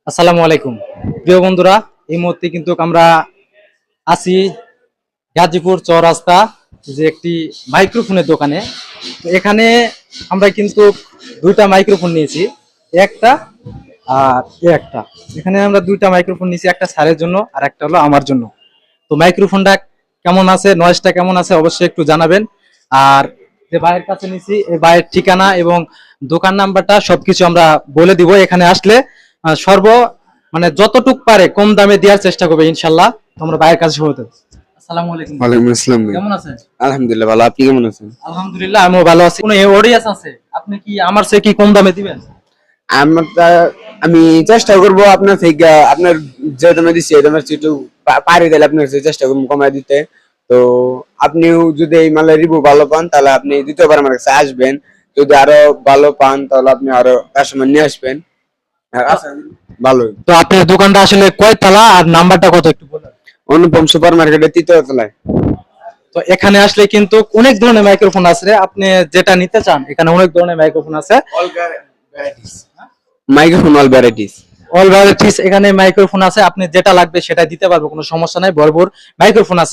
আসসালামু আলাইকুম প্রিয় বন্ধুরা। এই মুহূর্তে কিন্তু আমরা আছি গাজীপুর চৌরাস্তা যে একটি মাইক্রোফোনের দোকানে। তো এখানে আমরা কিন্তু দুইটা মাইক্রোফোন নিয়েছি, একটা আর একটা। এখানে আমরা দুইটা মাইক্রোফোন নিয়েছি, একটা স্যারের জন্য আর একটা হলো আমার জন্য। তো মাইক্রোফোনটা কেমন আছে, নয়েজটা কেমন আছে অবশ্যই একটু জানাবেন। আর যে ভাইয়ের কাছে নিছি এই ভাইয়ের ঠিকানা এবং দোকান নাম্বারটা সবকিছু আমরা বলে দিব। এখানে আসলে সর্ব মানে যতটুক পারে কম দামে দেওয়ার চেষ্টা করবে ইনশাল্লাহ। তোমরা ভাইয়ের কাছে হতে। আসসালামু আলাইকুম। ওয়ালাইকুম আসসালাম ভাই। কেমন আছেন? আলহামদুলিল্লাহ ভালো, আপনি কেমন আছেন? আলহামদুলিল্লাহ আমিও ভালো আছি। কোনো অডিয়েন্স আছে, আপনি কি আমার চেয়ে কি কম দামে দিবেন? আমি চেষ্টা করব আপনার থেকে, আপনার যে দামে দিচ্ছি এই দামের একটু পারি দিলে আপনার কাছে চেষ্টা করবো কমায় দিতে। তো আপনিও যদি এই মালের রিভিউ ভালো পান তাহলে আপনি দ্বিতীয়বার আমার কাছে আসবেন। যদি আরো ভালো পান তাহলে আপনি আরো কাস্টমার নিয়ে আসবেন। আর আচ্ছা, ভালোই। তো আপনার দোকানটা আসলে কয় তলা আর নাম্বারটা কত একটু বলেন। অনুপম সুপার মার্কেটের তৃতীয় তলায়। তো এখানে আসলে কিন্তু অনেক ধরনের মাইক্রোফোন আছে, আপনি যেটা নিতে চান এখানে অনেক ধরনের মাইক্রোফোন আছে। Microphone all varieties. All varieties এখানে মাইক্রোফোন আছে, আপনি যেটা লাগবে সেটা দিতে পারবো, কোনো সমস্যা নাই। ভরপুর মাইক্রোফোন আছে।